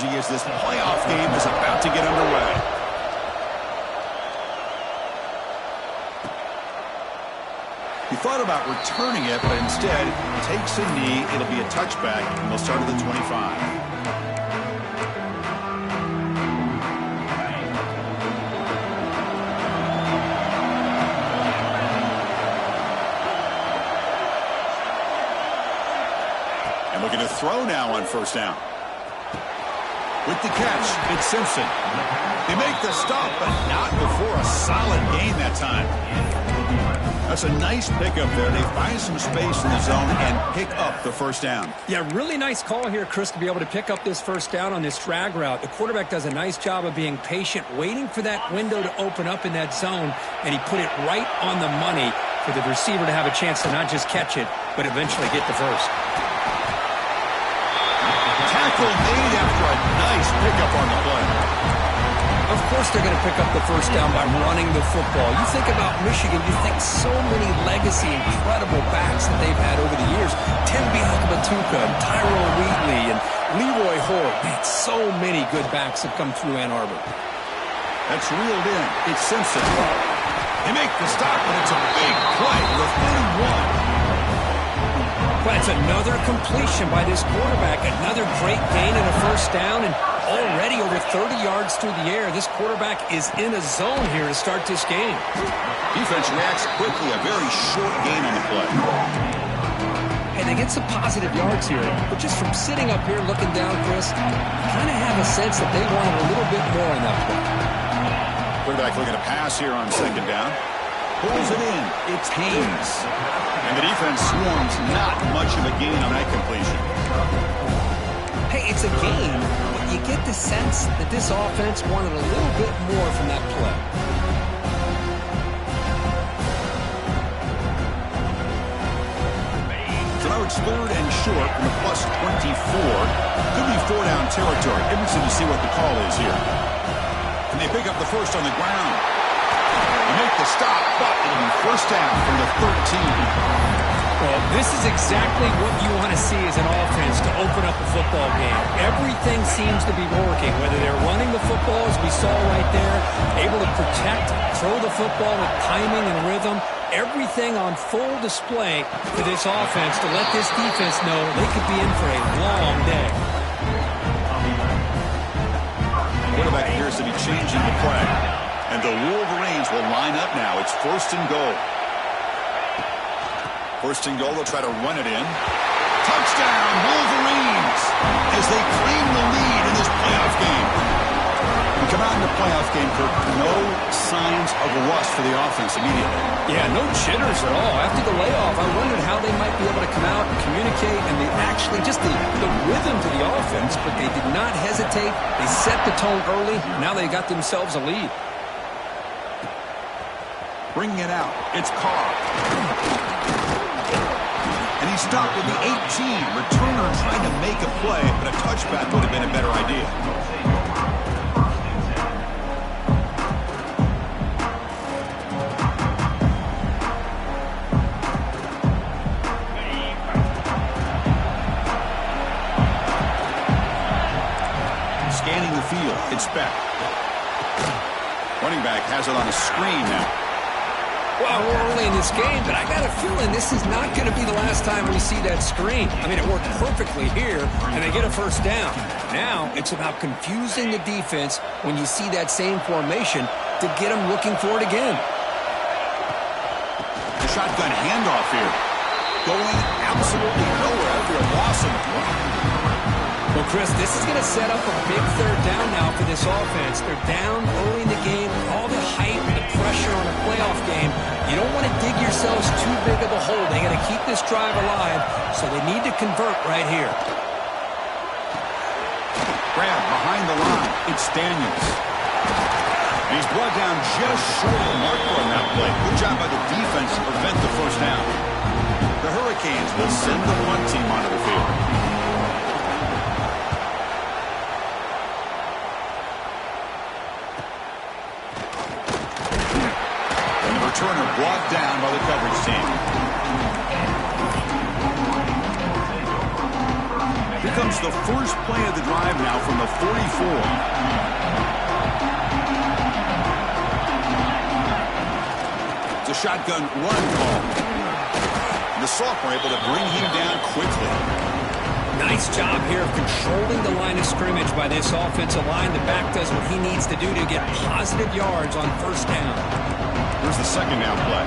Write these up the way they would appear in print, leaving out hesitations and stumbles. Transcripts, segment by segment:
energy as this playoff game is about to get underway. He thought about returning it, but instead takes a knee. It'll be a touchback, and they'll start at the 25. Looking to throw now on first down. With the catch, it's Simpson. They make the stop, but not before a solid gain that time. That's a nice pickup there. They find some space in the zone and pick up the first down. Yeah, really nice call here, Chris, to be able to pick up this first down on this drag route. The quarterback does a nice job of being patient, waiting for that window to open up in that zone, and he put it right on the money for the receiver to have a chance to not just catch it, but eventually get the first. Tackle made after a nice pickup on the play. Of course they're going to pick up the first down by running the football. You think about Michigan, you think so many legacy, incredible backs that they've had over the years. Tim Biakabatuka, Tyrone Wheatley, and Leroy Hoare. Man, so many good backs have come through Ann Arbor. That's reeled in. It's Simpson. They make the stop, and it's a big play to the 31. But it's another completion by this quarterback. Another great gain and a first down, and already over 30 yards through the air. This quarterback is in a zone here to start this game. Defense reacts quickly. A very short gain on the play. Hey, they get some positive yards here, but just from sitting up here looking down, Chris, you kind of have a sense that they wanted a little bit more in that play. Quarterback looking to pass here on second down. Pulls it in. It's Haynes. And the defense swarms. Not much of a gain on that completion. Hey, it's a gain, but you get the sense that this offense wanted a little bit more from that play. So now it's third and short from the plus 24. Could be four-down territory. Interesting to see what the call is here. And they pick up the first on the ground. They make the stop, but it'll be first down from the 13. Well, this is exactly what you want to see as an offense to open up a football game. Everything seems to be working, whether they're running the football, as we saw right there, able to protect, throw the football with timing and rhythm. Everything on full display for this offense to let this defense know they could be in for a long day. Quarterback appears to be changing the play. And the Wolverines will line up now. It's first and goal. First and goal, they'll try to run it in. Touchdown, Wolverines, as they claim the lead in this playoff game. We come out in the playoff game, Kirk, no signs of rust for the offense immediately. Yeah, no jitters at all. After the layoff, I wondered how they might be able to come out and communicate, and they actually, just the rhythm to the offense, but they did not hesitate. They set the tone early. Now they got themselves a lead. Bringing it out, it's Carr. And he's stopped with the 18. Returner trying to make a play, but a touchback would have been a better idea. Scanning the field, it's Beck. Running back has it on a screen now. Well, we're early in this game, but I got a feeling this is not going to be the last time we see that screen. I mean, it worked perfectly here, and they get a first down. Now, it's about confusing the defense when you see that same formation to get them looking for it again. The shotgun handoff here. Going absolutely nowhere after a loss of the play. Well, Chris, this is going to set up a big third down now for this offense. They're down early in the game. All the hype and the pressure on a playoff game. You don't want to dig yourselves too big of a hole. They got to keep this drive alive, so they need to convert right here. Grab behind the line. It's Daniels. And he's brought down just short of the marker on that play. Good job by the defense to prevent the first down. The Hurricanes will send the punt team onto the field. Returner brought down by the coverage team. Here comes the first play of the drive now from the 44. It's a shotgun run call. The sophomore able to bring him down quickly. Nice job here of controlling the line of scrimmage by this offensive line. The back does what he needs to do to get positive yards on first down. Here's the second down play.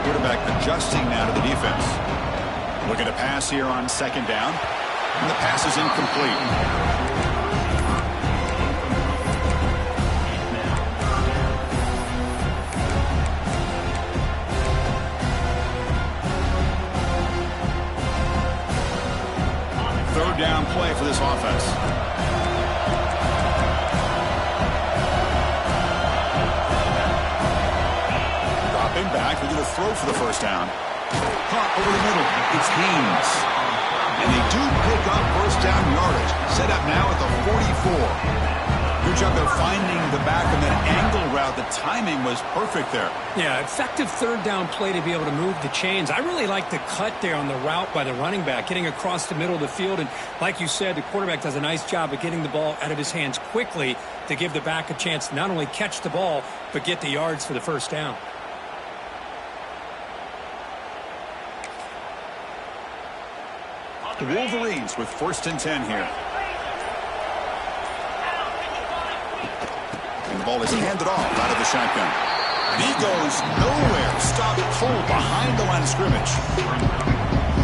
Quarterback adjusting now to the defense. Looking to pass here on second down. And the pass is incomplete. Down play for this offense. Dropping back, we're going to throw for the first down. Caught over the middle. It's Haynes. And they do pick up first down yardage. Set up now at the 44. Good job there finding the back on that angle route. The timing was perfect there. Yeah, effective third down play to be able to move the chains. I really like the cut there on the route by the running back, getting across the middle of the field. And like you said, the quarterback does a nice job of getting the ball out of his hands quickly to give the back a chance to not only catch the ball, but get the yards for the first down. The Wolverines with 1st and 10 here. And the ball is handed off out of the shotgun. And he goes nowhere. Stopped cold behind the line of scrimmage.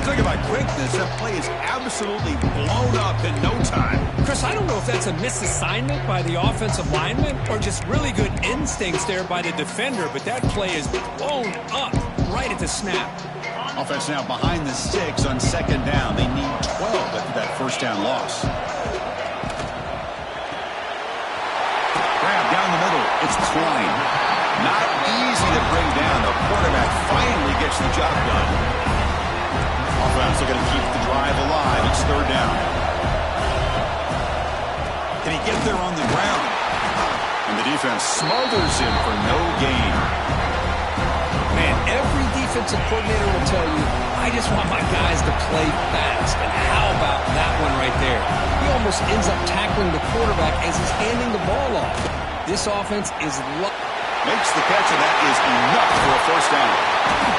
Talk about quickness. That play is absolutely blown up in no time. Chris, I don't know if that's a misassignment by the offensive lineman or just really good instincts there by the defender, but that play is blown up right at the snap. Offense now behind the 6 on second down. They need 12 after that first down loss. Grab down the middle. It's Klein. Not easy to bring down. The quarterback finally gets the job done. Offense are going to keep the drive alive. It's third down. Can he get there on the ground? And the defense smothers him for no gain. Man, every defensive coordinator will tell you, I just want my guys to play fast. And how about that one right there? He almost ends up tackling the quarterback as he's handing the ball off. This offense is... Makes the catch, and that is enough for a first down.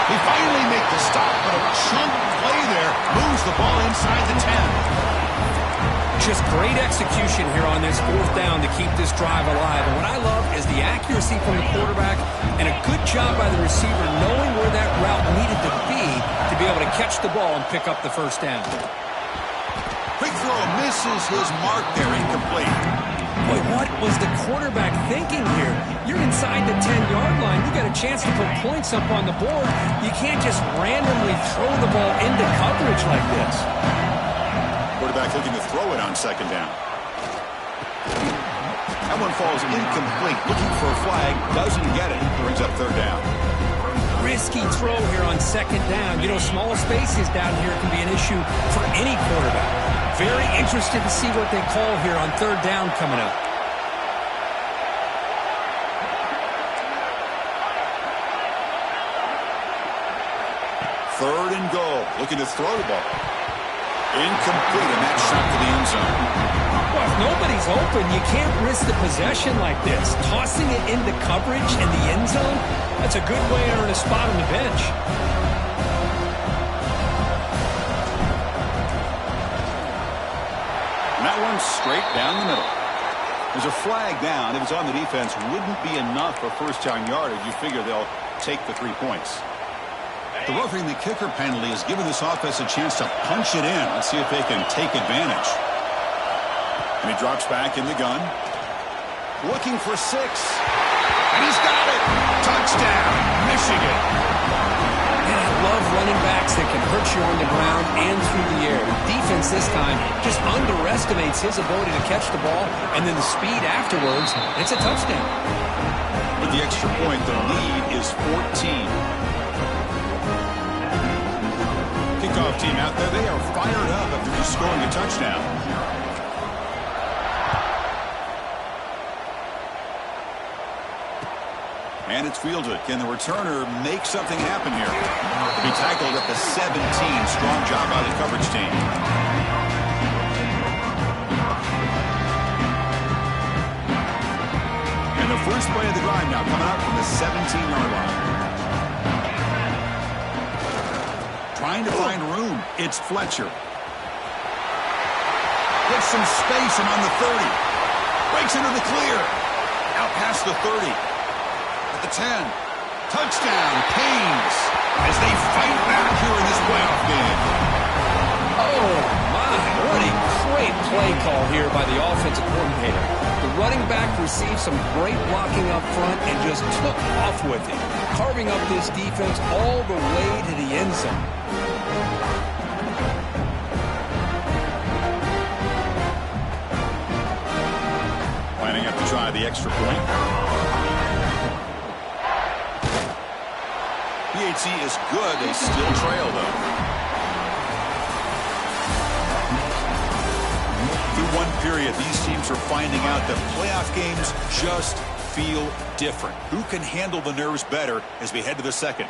He finally makes the stop, but a chunk play there moves the ball inside the 10. Just great execution here on this fourth down to keep this drive alive. And what I love is the accuracy from the quarterback and a good job by the receiver knowing where that route needed to be able to catch the ball and pick up the first down. Quick throw misses his mark there, incomplete. Boy, what was the quarterback thinking here? You're inside the 10-yard line. You got a chance to put points up on the board. You can't just randomly throw the ball into coverage like this. Quarterback looking to throw it on second down. That one falls incomplete. Looking for a flag. Doesn't get it. Brings up third down. Risky throw here on second down. You know, small spaces down here can be an issue for any quarterback. Very interested to see what they call here on third down coming up. Third and goal. Looking to throw the ball. Incomplete, and that shot to the end zone. Well, if nobody's open, you can't risk the possession like this. Tossing it into coverage in the end zone, that's a good way to earn a spot on the bench. And that one's straight down the middle. There's a flag down. If it's on the defense, wouldn't be enough for first down yardage. You figure they'll take the 3 points. The roughing the kicker penalty has given this offense a chance to punch it in. Let's see if they can take advantage. And he drops back in the gun. Looking for 6. And he's got it. Touchdown, Michigan. And I love running backs that can hurt you on the ground and through the air. The defense this time just underestimates his ability to catch the ball, and then the speed afterwards, it's a touchdown. With the extra point, the lead is 14. Kickoff team out there, they are fired up after just scoring a touchdown. And it's fielded. Can the returner make something happen here? He tackled at the 17. Strong job by the coverage team. time now coming up from the 17-yard line. Trying to find room. It's Fletcher. Gets some space and on the 30. Breaks into the clear. Out past the 30. At the 10. Touchdown, Canes, as they fight back here in this playoff game. Oh, my. What a great play call here by the offensive coordinator. The running back received some great blocking up front and just took off with it, carving up this defense all the way to the end zone. Lining up to try the extra point. PHC is good. They still trail, though. Through one period, these teams are finding out that playoff games just feel different. Who can handle the nerves better as we head to the second?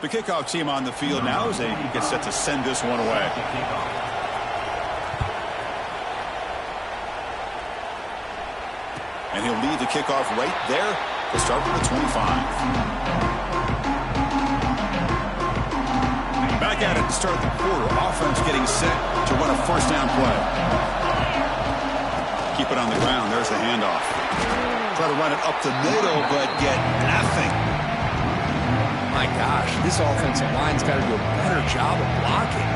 The kickoff team on the field now as they get set to send this one away. And he'll lead the kickoff right there to start with the 25. Back at it to start the quarter. Offense getting set to run a first down play. Keep it on the ground. There's the handoff. Try to run it up the middle, but get nothing. My gosh, this offensive line's got to do a better job of blocking.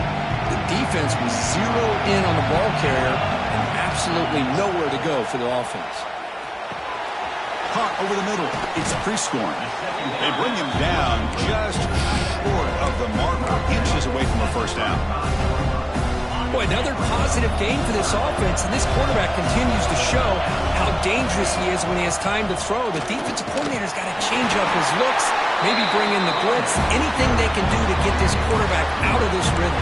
The defense was zeroed in on the ball carrier and absolutely nowhere to go for the offense. Caught over the middle. It's Prescorn. They bring him down just short of the marker, inches away from a first down. Boy, another positive game for this offense, and this quarterback continues to show how dangerous he is when he has time to throw. The defensive coordinator's got to change up his looks, maybe bring in the blitz, anything they can do to get this quarterback out of this rhythm.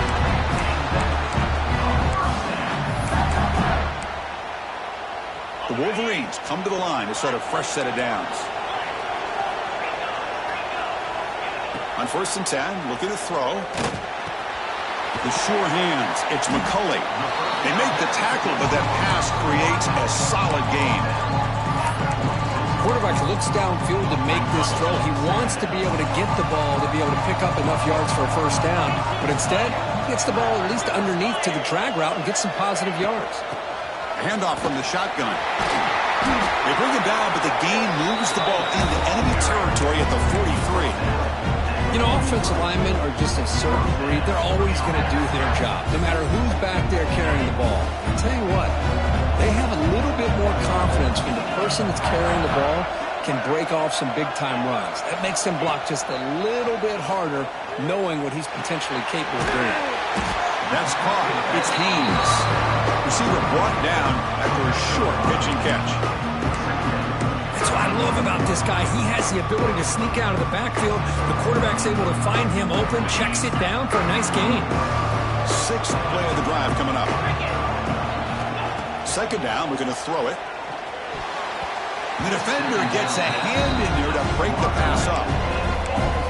The Wolverines come to the line to start a fresh set of downs. On 1st and 10, looking to throw. The sure hands, it's McCulley. They make the tackle, but that pass creates a solid gain. Quarterback looks downfield to make this throw. He wants to be able to get the ball to be able to pick up enough yards for a first down, but instead, he gets the ball at least underneath to the drag route and gets some positive yards. A handoff from the shotgun. They bring him down, but the gain moves the ball into enemy territory at the 43. You know, offensive linemen are just a certain breed. They're always going to do their job, no matter who's back there carrying the ball. I'll tell you what, they have a little bit more confidence when the person that's carrying the ball can break off some big-time runs. That makes them block just a little bit harder, knowing what he's potentially capable of doing. That's caught. It's Haynes. Receiver brought down after a short pitch and catch. That's what I love about this guy. He has the ability to sneak out of the backfield. The quarterback's able to find him open, checks it down for a nice gain. 6th play of the drive coming up. 2nd down, we're going to throw it. The defender gets a hand in there to break the pass up.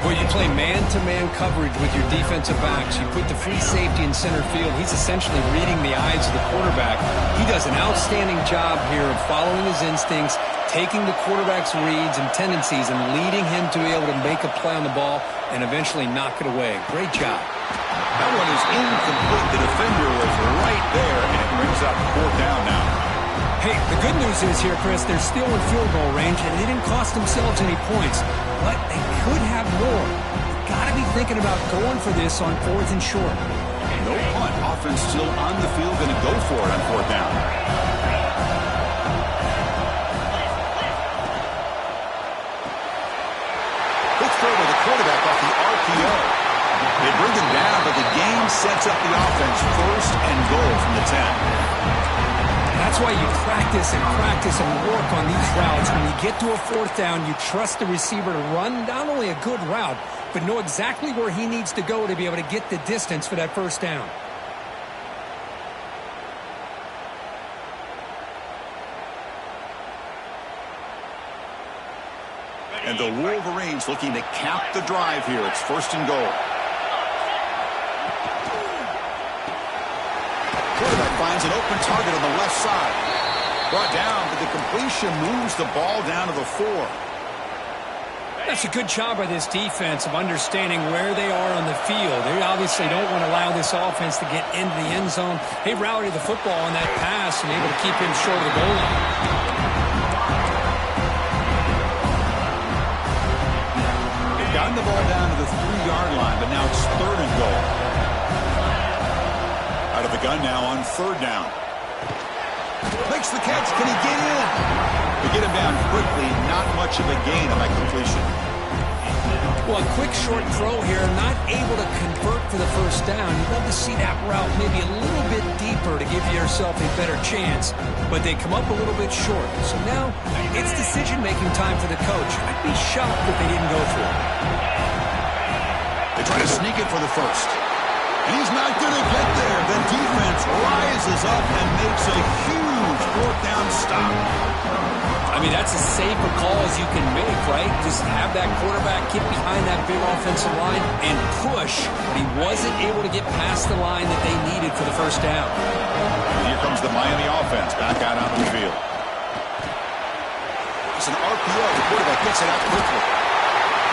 Well, you play man-to-man coverage with your defensive backs. You put the free safety in center field. He's essentially reading the eyes of the quarterback. He does an outstanding job here of following his instincts, taking the quarterback's reads and tendencies and leading him to be able to make a play on the ball and eventually knock it away. Great job. That one is incomplete. The defender was right there, and it brings up 4th down now. Hey, the good news is here, Chris, they're still in field goal range, and they didn't cost themselves any points, but they could have more. You've got to be thinking about going for this on 4th and short. No punt. Offense still on the field, going to go for it on 4th down. Quick throw to the quarterback off the RPO. They bring him down, but the game sets up the offense 1st and goal from the 10. That's why you practice and work on these routes. When you get to a 4th down, you trust the receiver to run not only a good route, but know exactly where he needs to go to be able to get the distance for that first down. And the Wolverines looking to cap the drive here. It's 1st and goal. Quarterback finds an open target on the left side. Brought down, but the completion moves the ball down to the 4. That's a good job by this defense of understanding where they are on the field. They obviously don't want to allow this offense to get into the end zone. They rallied the football on that pass and able to keep him short of the goal line. They've gotten the ball down to the 3-yard line, but now it's 3rd and goal. Out of the gun now on 3rd down. Makes the catch. Can he get in? They get him down quickly. Not much of a gain on that completion. Well, a quick short throw here. Not able to convert for the 1st down. You'd love to see that route maybe a little bit deeper to give yourself a better chance. But they come up a little bit short. So now it's decision-making time for the coach. I'd be shocked if they didn't go for it. They try to sneak it for the 1st. And he's not going to get there. The defense rises up and makes a huge 4th down stop. I mean, that's as safe a call as you can make, right? Just have that quarterback get behind that big offensive line and push. But he wasn't able to get past the line that they needed for the 1st down. And here comes the Miami offense back out onto the field. It's an RPO. The quarterback gets it out quickly.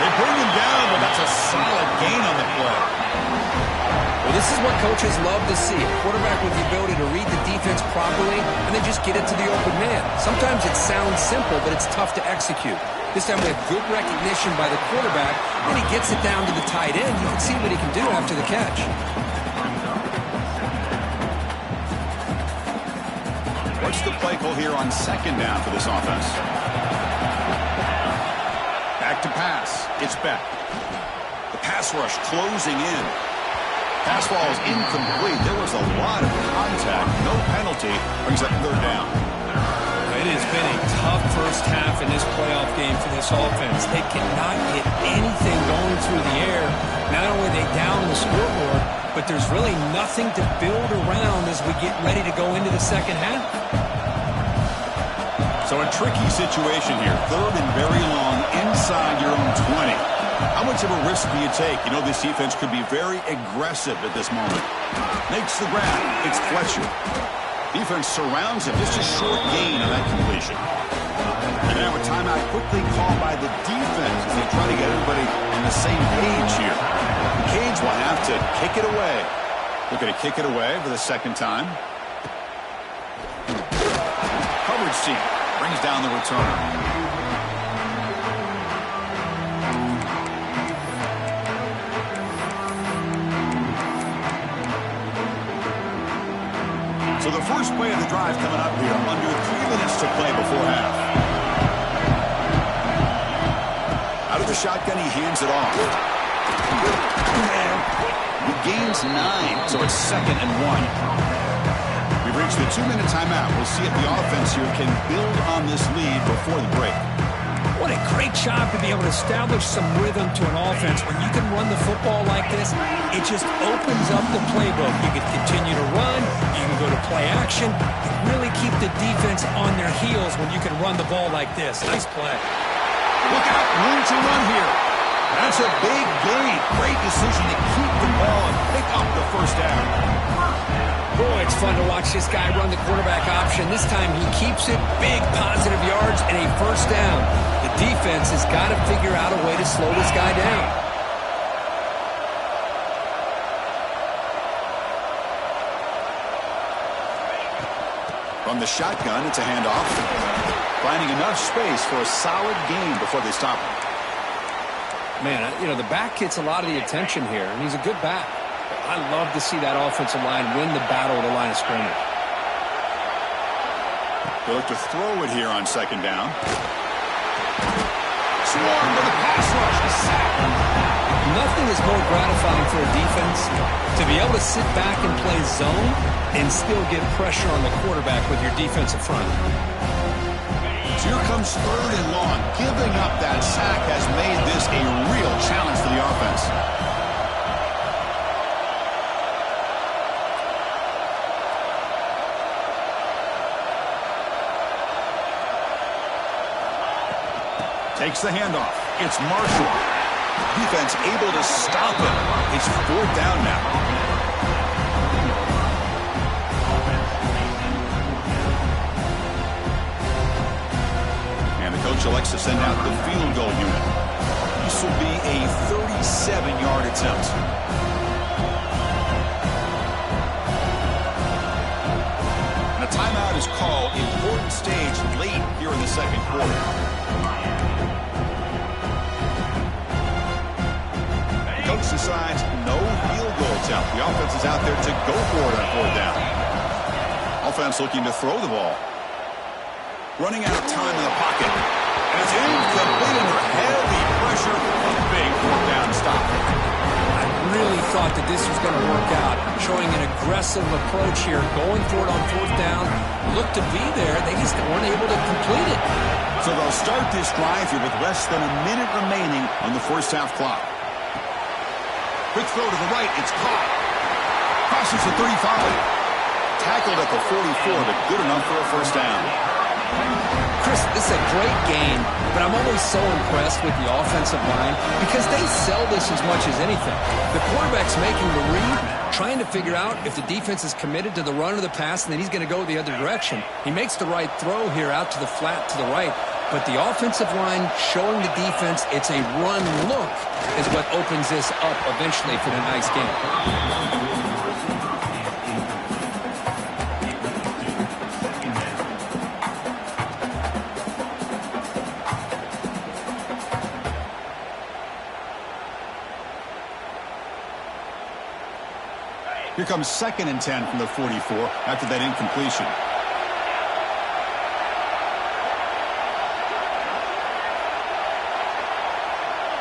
They bring him down, but that's a solid gain on the play. Well, this is what coaches love to see. A quarterback with the ability to read the defense properly and then just get it to the open man. Sometimes it sounds simple, but it's tough to execute. This time we have good recognition by the quarterback, and he gets it down to the tight end. You can see what he can do after the catch. What's the play call here on 2nd down for this offense? Back to pass. It's Beck. The pass rush closing in. Pass ball is incomplete. There was a lot of contact. No penalty. Brings up 3rd down. It has been a tough 1st half in this playoff game for this offense. They cannot get anything going through the air. Not only are they down the scoreboard, but there's really nothing to build around as we get ready to go into the 2nd half. So a tricky situation here. 3rd and very long inside your own 20. How much of a risk do you take? You know this defense could be very aggressive at this moment. Makes the grab. It's Fletcher. Defense surrounds him. Just a short gain on that completion. And now a timeout quickly called by the defense as they try to get everybody on the same page here. The Canes will have to kick it away. They're going to kick it away for the 2nd time. Coverage team brings down the returner. So the first play of the drive coming up here, under 3 minutes to play before half. Out of the shotgun, he hands it off. He gains 9, so it's 2nd and 1. We've reached the 2-minute timeout. We'll see if the offense here can build on this lead before the break. What a great job to be able to establish some rhythm to an offense. When you can run the football like this, it just opens up the playbook. You can continue to run. You can go to play action. You really keep the defense on their heels when you can run the ball like this. Nice play. Look out, room to run here. That's a big gain. Great decision to keep the ball and pick up the 1st down. Boy, it's fun to watch this guy run the quarterback option. This time he keeps it. Big positive yards and a 1st down. The defense has got to figure out a way to slow this guy down. From the shotgun, it's a handoff. Finding enough space for a solid gain before they stop him. Man, you know, the back gets a lot of the attention here, and he's a good back. I love to see that offensive line win the battle at the line of scrimmage. They look to throw it here on 2nd down. Swarmed with a pass rush. A sack. Nothing is more gratifying for a defense to be able to sit back and play zone and still get pressure on the quarterback with your defensive front. So here comes 3rd and long. Giving up that sack has made this a real challenge for the offense. Takes the handoff. It's Marshall. Defense able to stop him. It's 4th down now. And the coach elects to send out the field goal unit. This will be a 37-yard attempt. And a timeout is called. Important stage late here in the second quarter. Coach decides no field goal attempt. The offense is out there to go for it on 4th down. Offense looking to throw the ball. Running out of time in the pocket. And it's incomplete under heavy pressure. A big 4th down stop. I really thought that this was going to work out. Showing an aggressive approach here. Going for it on 4th down. Looked to be there. They just weren't able to complete it. So they'll start this drive here with less than a minute remaining on the first half clock. Quick throw to the right. It's caught. Crosses the 35. Tackled at the 44, but good enough for a first down. Chris, this is a great game, but I'm always so impressed with the offensive line because they sell this as much as anything. The quarterback's making the read, trying to figure out if the defense is committed to the run or the pass, and then he's going to go the other direction. He makes the right throw here out to the flat to the right, but the offensive line showing the defense it's a run look is what opens this up eventually for the nice game. Here comes 2nd and 10 from the 44 after that incompletion.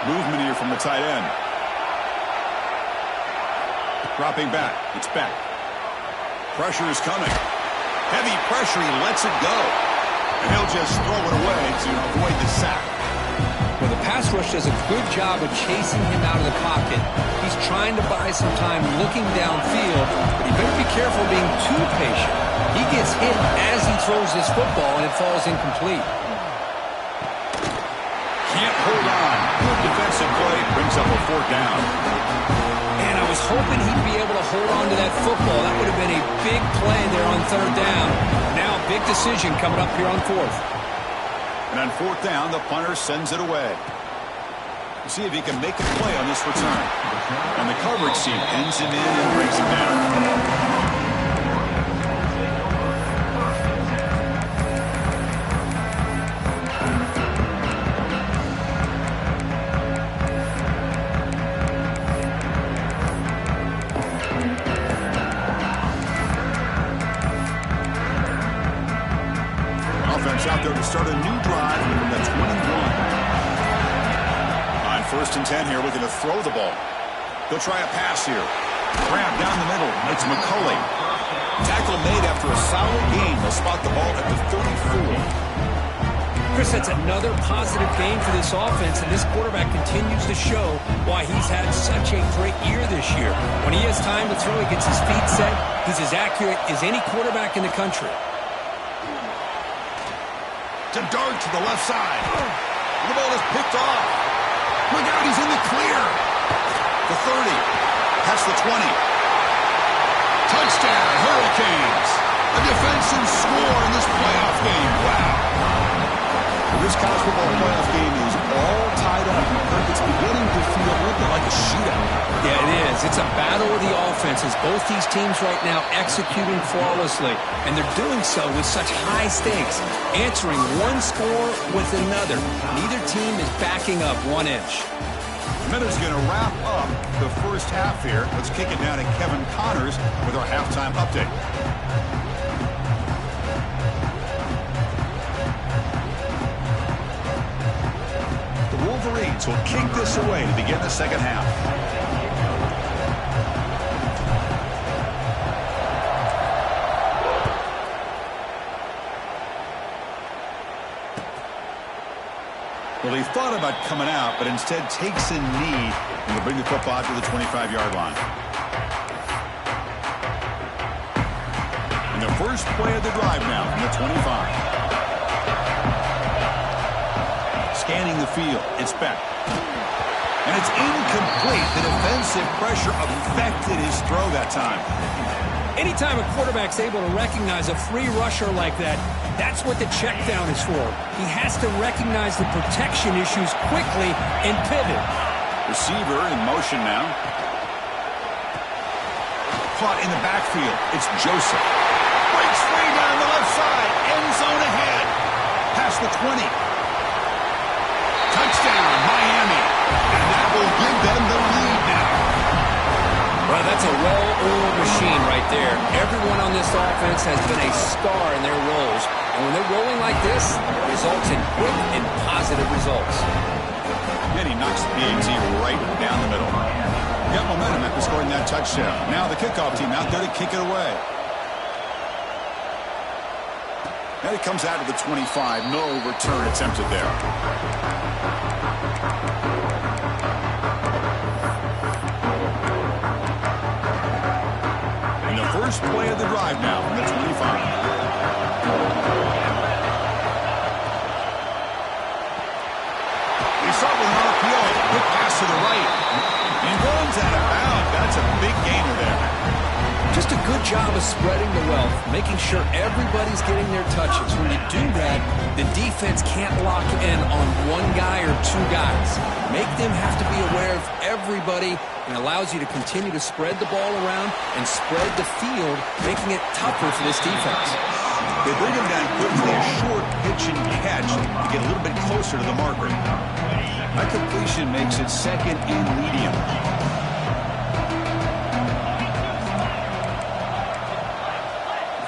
Movement here from the tight end. Dropping back. It's back. Pressure is coming. Heavy pressure. He lets it go. And he'll just throw it away to avoid the sack. Well, the pass rush does a good job of chasing him out of the pocket. He's trying to buy some time looking downfield, but he better be careful being too patient. He gets hit as he throws this football, and it falls incomplete. Can't hold on. Good defensive play. Brings up a 4th down. And I was hoping he'd be able to hold on to that football. That would have been a big play there on 3rd down. Now a big decision coming up here on 4th. And on 4th down, the punter sends it away. We'll see if he can make a play on this return. And the coverage team ends him in and brings him down. Out there to start a new drive from the 21. On 1st and 10 here, looking to throw the ball. They'll try a pass here. Grab down the middle. It's McCulley. Tackle made after a solid gain. They'll spot the ball at the 34. Chris, that's another positive game for this offense, and this quarterback continues to show why he's had such a great year this year. When he has time to throw, he gets his feet set. He's as accurate as any quarterback in the country. To dart to the left side. The ball is picked off. Look out, he's in the clear. The 30. That's the 20. Touchdown, Hurricanes. A defensive score in this playoff game. Wow. This college football playoff game is all tied up. It's beginning to feel a little bit like a shootout. Yeah, it is. It's a battle of the offenses. Both these teams right now executing flawlessly, and they're doing so with such high stakes, answering one score with another. Neither team is backing up 1 inch. Minutes going to wrap up the first half here. Let's kick it down to Kevin Connors with our halftime update. Wolverines will kick this away to begin the second half. Well, he thought about coming out, but instead takes a knee and will bring the football to the 25-yard line. And the first play of the drive now from the 25. Scanning the the field. It's Beck. And it's incomplete. The defensive pressure affected his throw that time. Anytime a quarterback's able to recognize a free rusher like that, that's what the check down is for. He has to recognize the protection issues quickly and pivot. Receiver in motion now. Caught in the backfield. It's Joseph. Breaks free down the left side. End zone ahead. Past the 20. Touchdown, Miami. And that will give them the lead now. Well, that's a well-oiled machine right there. Everyone on this offense has been a star in their roles. And when they're rolling like this, it results in quick and positive results. Then he knocks the PAT right down the middle. Got momentum after scoring that touchdown. Now the kickoff team out there to kick it away. Now he comes out to the 25. No return attempted there. And the first play of the drive now from the 25. He saw with an RPO. Quick pass to the right. And runs out of bounds. That's a big gainer there. Just a good job of spreading the wealth, making sure everybody's getting their touches. When you do that, the defense can't lock in on one guy or two guys. Make them have to be aware of everybody, and allows you to continue to spread the ball around and spread the field, making it tougher for this defense. They bring him down quickly, a short pitch and catch to get a little bit closer to the marker. That completion makes it second and medium.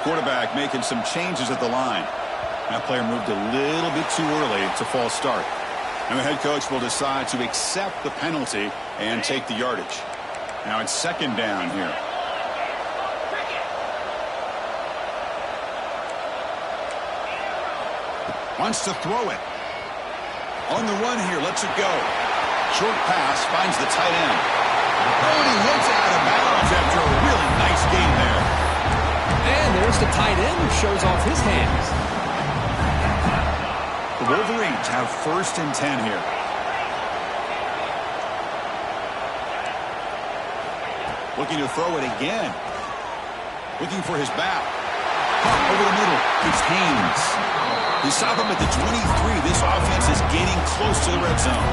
Quarterback making some changes at the line. That player moved a little bit too early to false start. And the head coach will decide to accept the penalty and take the yardage. Now it's second down here. Wants to throw it. On the run here, lets it go. Short pass, finds the tight end. Oh, and he hits it out of bounds after a really nice game there. And there's the tight end who shows off his hands. The Wolverines have first and 10 here. Looking to throw it again. Looking for his back. Over the middle. It's Haynes. He saw him at the 23. This offense is getting close to the red zone.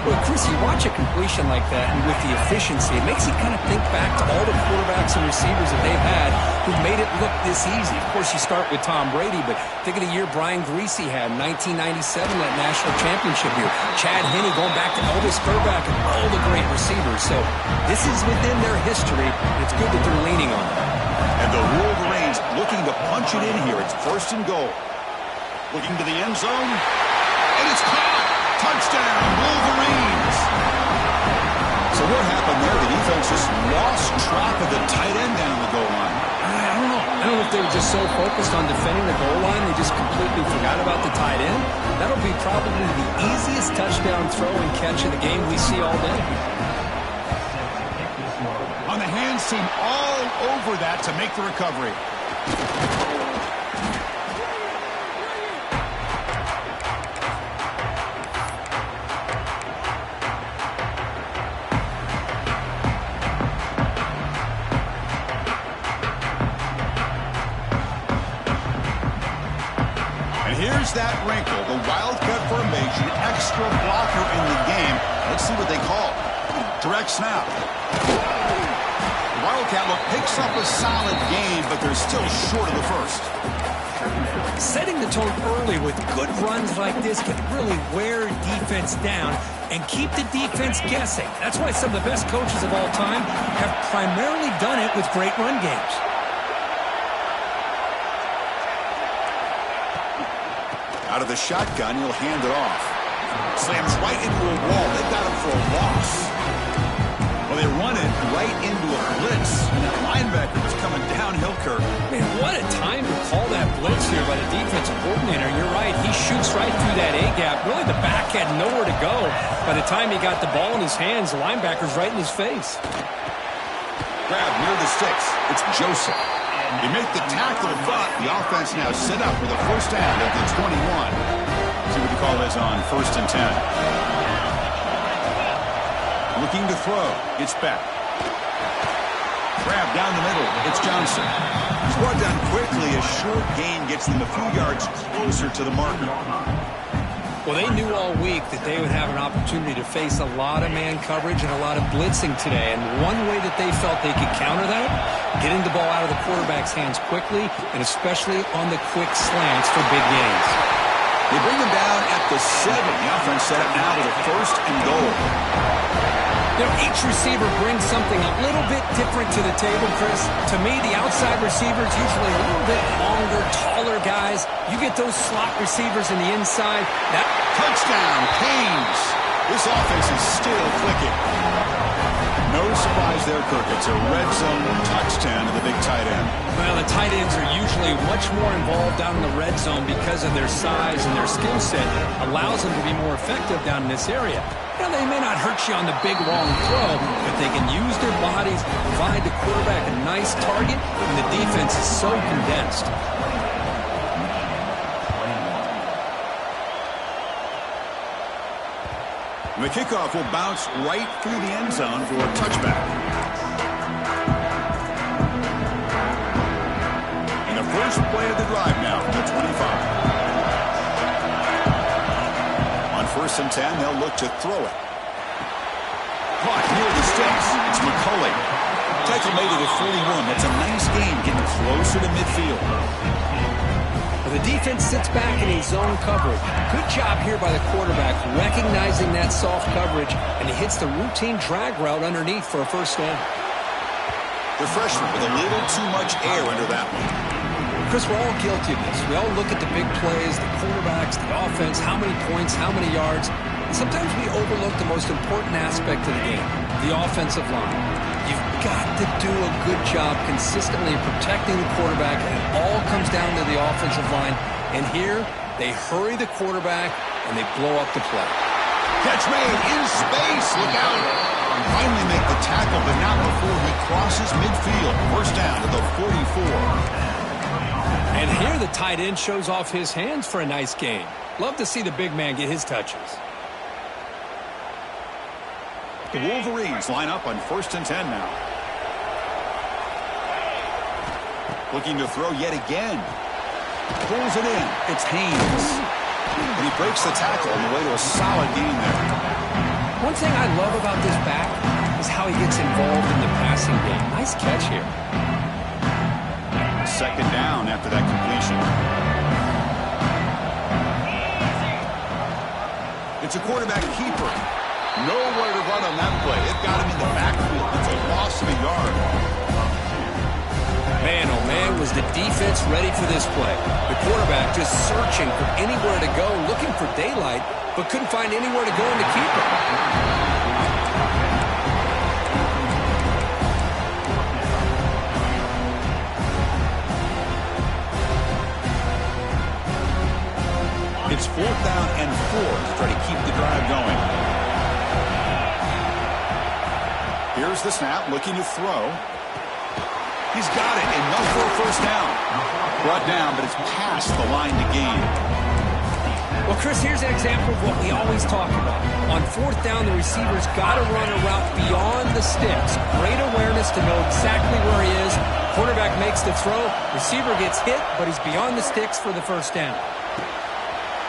Well, Chris, you watch a completion like that, and with the efficiency, it makes you kind of think back to all the quarterbacks and receivers that they've had who made it look this easy. Of course, you start with Tom Brady, but think of the year Brian Griese had in 1997, that national championship year. Chad Henne going back to Elvis Grbac and all the great receivers. So this is within their history, and it's good that they're leaning on it. And the Wolverines looking to punch it in here. It's first and goal. Looking to the end zone. And it's caught. Touchdown, Wolverines. So what happened there? The defense just lost track of the tight end down the goal line. I don't know if they were just so focused on defending the goal line, they just completely forgot about the tight end. That'll be probably the easiest touchdown throw and catch of the game we see all day. On the hands team all over that to make the recovery. Here's that wrinkle, the wildcat formation, extra blocker in the game. Let's see what they call. Direct snap. The Wildcat look picks up a solid game, but they're still short of the first. Setting the tone early with good runs like this can really wear defense down and keep the defense guessing. That's why some of the best coaches of all time have primarily done it with great run games. Out of the shotgun, he'll hand it off. Slams right into a wall. They got him for a loss. Well, they run it right into a blitz, and that linebacker was coming downhill, Kirk. Man, what a time to call that blitz here by the defensive coordinator. You're right. He shoots right through that A-gap. Really, the back had nowhere to go. By the time he got the ball in his hands, the linebacker's right in his face. Grab near the sticks. It's Joseph. They make the tackle, but the offense now set up with a first down at the 21. See what the call is on 1st and 10. Looking to throw. It's Beck. Grab down the middle. It's Johnson. He's brought down quickly. A short gain gets them a few yards closer to the marker. Well, they knew all week that they would have an opportunity to face a lot of man coverage and a lot of blitzing today. And one way that they felt they could counter that, getting the ball out of the quarterback's hands quickly, and especially on the quick slants for big gains. They bring them down at the 7. The offense set up now with a 1st and goal. You know, each receiver brings something a little bit different to the table, Chris. To me, the outside receivers, usually a little bit longer, taller guys. You get those slot receivers in the inside. That touchdown, Canes. This offense is still clicking. No surprise there, Kirk. It's a red zone touchdown to the big tight end. Well, the tight ends are usually much more involved down in the red zone because of their size and their skill set. Allows them to be more effective down in this area. Now, they may not hurt you on the big, long throw, but they can use their bodies, provide the quarterback a nice target, and the defense is so condensed. And the kickoff will bounce right through the end zone for a touchback. And the first play of the drive now from the 25. On 1st and 10, they'll look to throw it. Caught near the sticks. It's McCulley. Tackle made it at 41. That's a nice gain, getting closer to midfield. Well, the defense sits back in a zone coverage. Good job here by the quarterback, recognizing that soft coverage, and he hits the routine drag route underneath for a first down. The freshman with a little too much air under that one. Chris, we're all guilty of this. We all look at the big plays, the quarterbacks, the offense, how many points, how many yards. And sometimes we overlook the most important aspect of the game, the offensive line. You've got to do a good job consistently protecting the quarterback, and it all comes down to the offensive line. And here, they hurry the quarterback, and they blow up the play. Catch made in space. Look out. Finally make the tackle, but not before he crosses midfield. First down to the 44. And here the tight end shows off his hands for a nice gain. Love to see the big man get his touches. The Wolverines line up on 1st and 10 now. Looking to throw yet again. Pulls it in. It's Haynes. And he breaks the tackle on the way to a solid gain there. One thing I love about this back is how he gets involved in the passing game. Nice catch here. 2nd down after that completion. It's a quarterback keeper. Nowhere to run on that play. It got him in the backfield. It's a loss of a yard. Man, oh man, was the defense ready for this play. The quarterback just searching for anywhere to go, looking for daylight, but couldn't find anywhere to go in the keeper. It's 4th down and 4 to try to keep the drive going. Here's the snap, looking to throw. He's got it, enough for a first down. Brought down, but it's past the line to gain. Well, Chris, here's an example of what we always talk about. On 4th down, the receiver's got to run a route beyond the sticks. Great awareness to know exactly where he is. Quarterback makes the throw. Receiver gets hit, but he's beyond the sticks for the first down.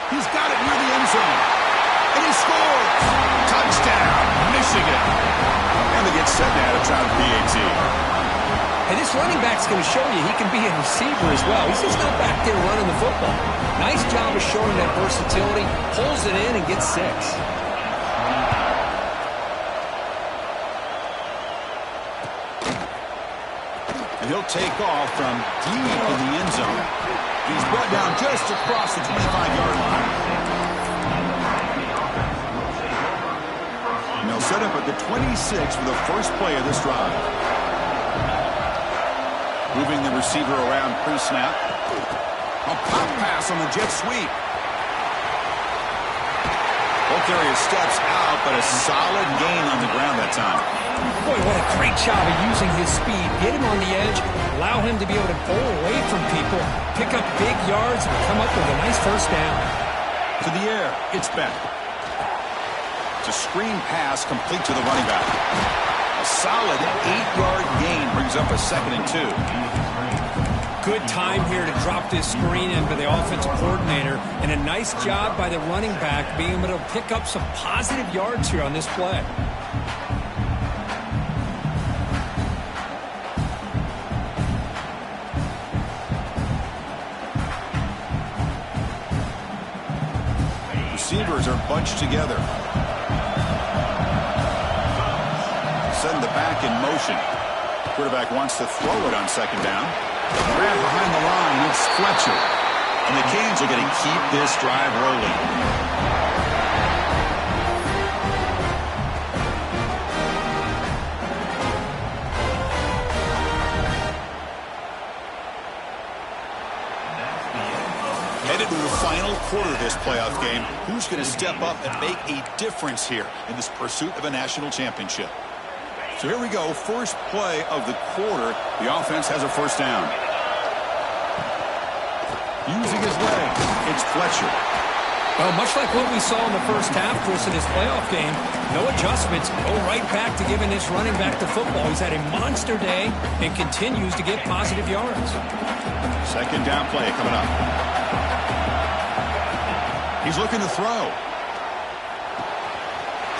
He's got it near the end zone. And he scores! Touchdown, Michigan. And they get set now to try the PAT. And this running back's going to show you he can be a receiver as well. He's just not back there running the football. Nice job of showing that versatility. Pulls it in and gets 6. And he'll take off from deep in the end zone. He's brought down just across the 25-yard line. And they'll set up at the 26 for the first play of this drive. Moving the receiver around pre-snap. A pop pass on the jet sweep. Both areas steps out, but a solid gain on the ground that time. Boy, what a great job of using his speed. Get him on the edge, allow him to be able to pull away from people, pick up big yards, and come up with a nice first down. To the air, it's Beck. It's a screen pass complete to the running back. A solid 8-yard gain brings up a 2nd and 2. Good time here to drop this screen in by the offensive coordinator, and a nice job by the running back being able to pick up some positive yards here on this play. Receivers are bunched together. Send the back in motion. Quarterback wants to throw it on 2nd down. Grab behind the line, it's Fletcher. And the Canes are going to keep this drive rolling. Headed to the final quarter of this playoff game. Who's going to step up and make a difference here in this pursuit of a national championship? So here we go. First play of the quarter. The offense has a first down. Using his legs, it's Fletcher. Well, much like what we saw in the first half, Chris, in his playoff game, no adjustments, go right back to giving this running back the football. He's had a monster day and continues to get positive yards. 2nd down play coming up. He's looking to throw.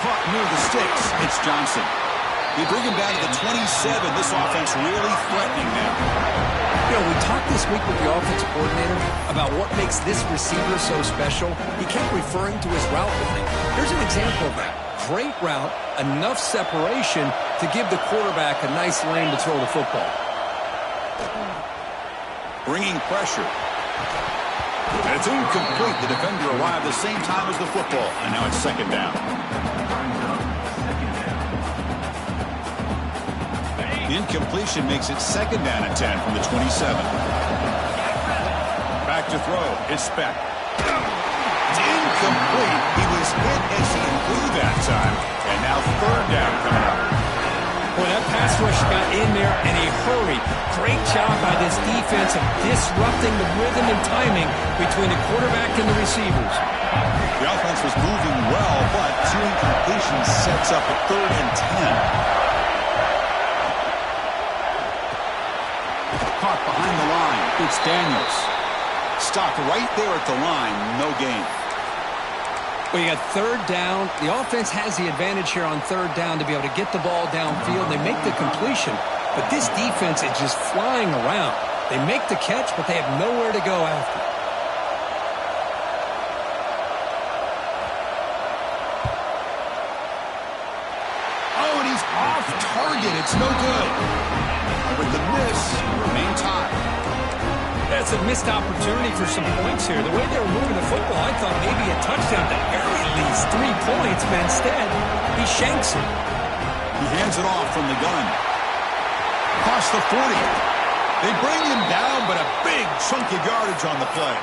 Caught near the sticks. It's Johnson. You bring him down to the 27. This offense really threatening now. You know, we talked this week with the offensive coordinator about what makes this receiver so special. He kept referring to his route running. Here's an example of that. Great route, enough separation to give the quarterback a nice lane to throw the football. Bringing pressure. And it's incomplete. The defender arrived the same time as the football. And now it's 2nd down. The incompletion makes it 2nd down and 10 from the 27. Back to throw. It's Beck. It's incomplete. He was hit as he threw that time. And now 3rd down coming up. Boy, that pass rush got in there in a hurry. Great job by this defense of disrupting the rhythm and timing between the quarterback and the receivers. The offense was moving well, but 2 incompletions sets up a 3rd and 10. Caught behind the line. It's Daniels. Stopped right there at the line. No gain. Well, you got 3rd down. The offense has the advantage here on 3rd down to be able to get the ball downfield. They make the completion, but this defense is just flying around. They make the catch, but they have nowhere to go after. Oh, and he's off target. It's no good. With the miss, remain tied. That's a missed opportunity for some points here. The way they were moving the football, I thought maybe a touchdown to at least 3 points, but instead, he shanks it. He hands it off from the gun. Across the 40. They bring him down, but a big chunk of yardage on the play.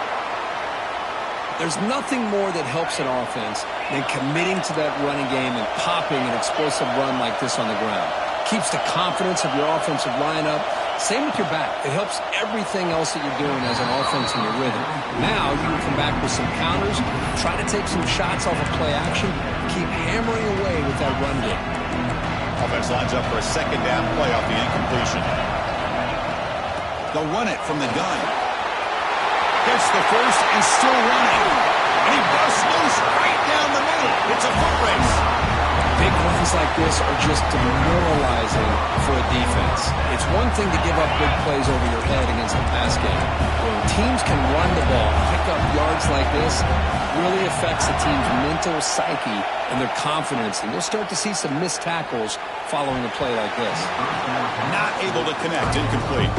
There's nothing more that helps an offense than committing to that running game and popping an explosive run like this on the ground. Keeps the confidence of your offensive lineup. Same with your back. It helps everything else that you're doing as an offense in your rhythm. Now you can come back with some counters, try to take some shots off of play action, keep hammering away with that run game. Offense lines up for a 2nd down play off the incompletion. They'll run it from the gun. Gets the first and still running. And he busts loose right down the middle. It's a foot race. Big runs like this are just demoralizing for a defense. It's one thing to give up big plays over your head against the pass game. When teams can run the ball, pick up yards like this, really affects the team's mental psyche and their confidence. And you'll start to see some missed tackles following a play like this. Not able to connect, incomplete.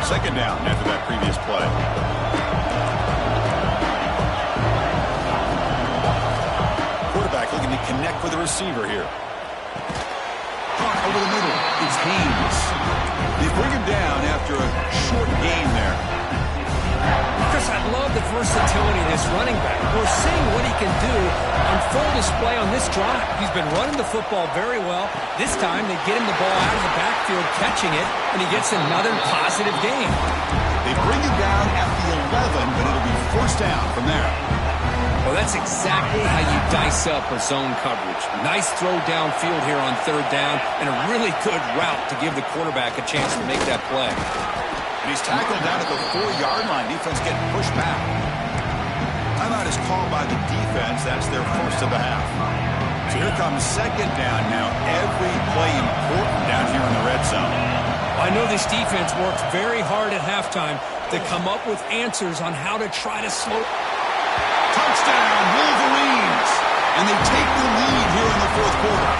Second down after that previous play. Quarterback looking to connect with the receiver here. Caught over the middle. It's Haynes. They bring him down after a short gain there. Chris, Plus, I love the versatility of this running back. We're seeing what he can do on full display on this drive. He's been running the football very well. This time, they get him the ball out of the backfield, catching it, and he gets another positive gain. They bring him down at the 11, but it'll be first down from there. Well, that's exactly how you dice up a zone coverage. Nice throw downfield here on third down, and a really good route to give the quarterback a chance to make that play. And he's tackled down at the 4-yard line. Defense getting pushed back. Timeout is called by the defense. That's their first of the half. So here comes second down now. Every play important down here in the red zone. I know this defense worked very hard at halftime to come up with answers on how to try to slow. Touchdown, Wolverines! And they take the lead here in the fourth quarter.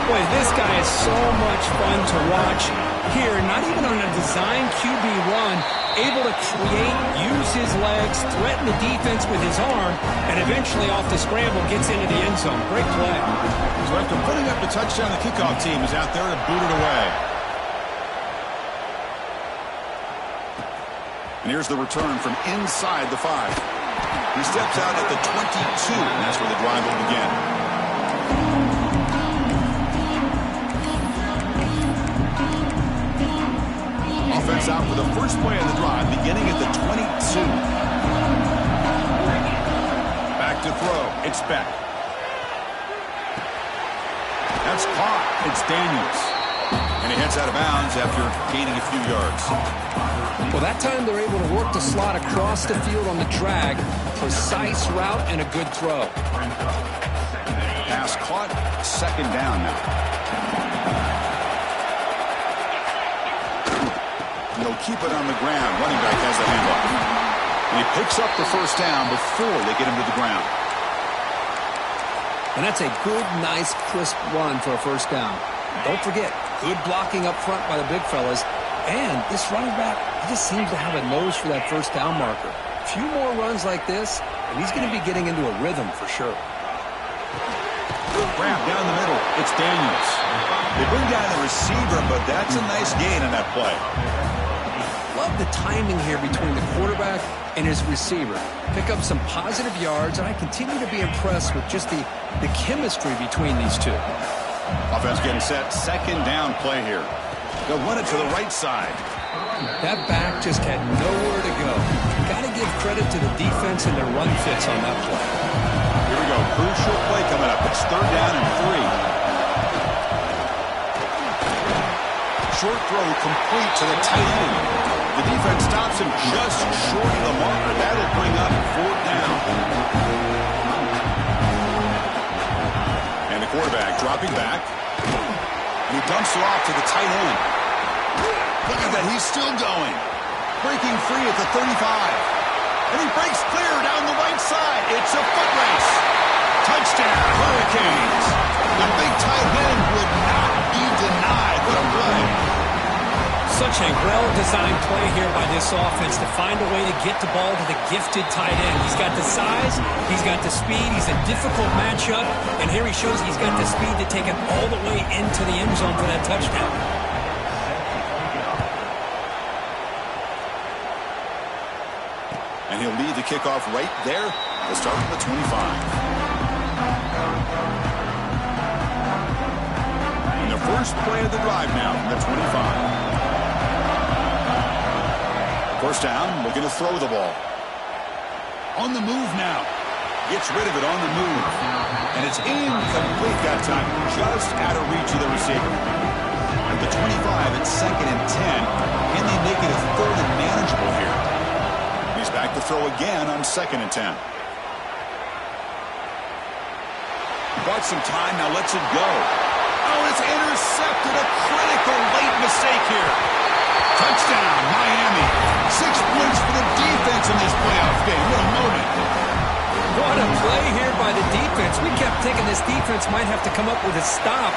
Boy, this guy is so much fun to watch here. Not even on a design QB run, able to create, use his legs, threaten the defense with his arm, and eventually off the scramble gets into the end zone. Great play. So after putting up the touchdown, the kickoff team is out there to boot it away. And here's the return from inside the 5. He steps out at the 22, and that's where the drive will begin. Offense out for the first play of the drive, beginning at the 22. Back to throw. It's Beck. That's caught. It's Daniels. And he heads out of bounds after gaining a few yards. Well, that time they're able to work the slot across the field on the drag. Precise route and a good throw. Pass caught. Second down now. And they'll keep it on the ground. Running back has the handoff. And he picks up the first down before they get him to the ground. And that's a good, nice, crisp run for a first down. Don't forget, good blocking up front by the big fellas. And this running back, he just seems to have a nose for that first down marker. A few more runs like this, and he's going to be getting into a rhythm for sure. Grab down the middle. It's Daniels. They bring down the receiver, but that's a nice gain in that play. Love the timing here between the quarterback and his receiver. Pick up some positive yards, and I continue to be impressed with just the chemistry between these two. Offense getting set. Second down play here. They'll run it to the right side. That back just had nowhere to go. Got to give credit to the defense and their run fits on that play. Here we go. Crucial play coming up. It's third down and 3. Short throw complete to the tight end. The defense stops him just short of the marker. That'll bring up fourth down. And the quarterback dropping back. He dumps it off to the tight end. Look at that. He's still going. Breaking free at the 35. And he breaks clear down the right side. It's a foot race. Touchdown, Hurricanes. The big tight end would not be denied. What a play. Such a well-designed play here by this offense to find a way to get the ball to the gifted tight end. He's got the size, he's got the speed, he's a difficult matchup, and here he shows he's got the speed to take it all the way into the end zone for that touchdown. And he'll lead the kickoff right there to start from the 25. And the first play of the drive now from the 25. First down, looking to throw the ball. On the move now. Gets rid of it on the move. And it's incomplete that time. Just out of reach of the receiver. At the 25, it's second and 10. Can they make it a third and manageable here? He's back to throw again on second and 10. Bought some time, now lets it go. Oh, it's intercepted. A critical late mistake here. Touchdown, Miami. 6 points for the defense in this playoff game. What a moment. What a play here by the defense. We kept thinking this defense might have to come up with a stop.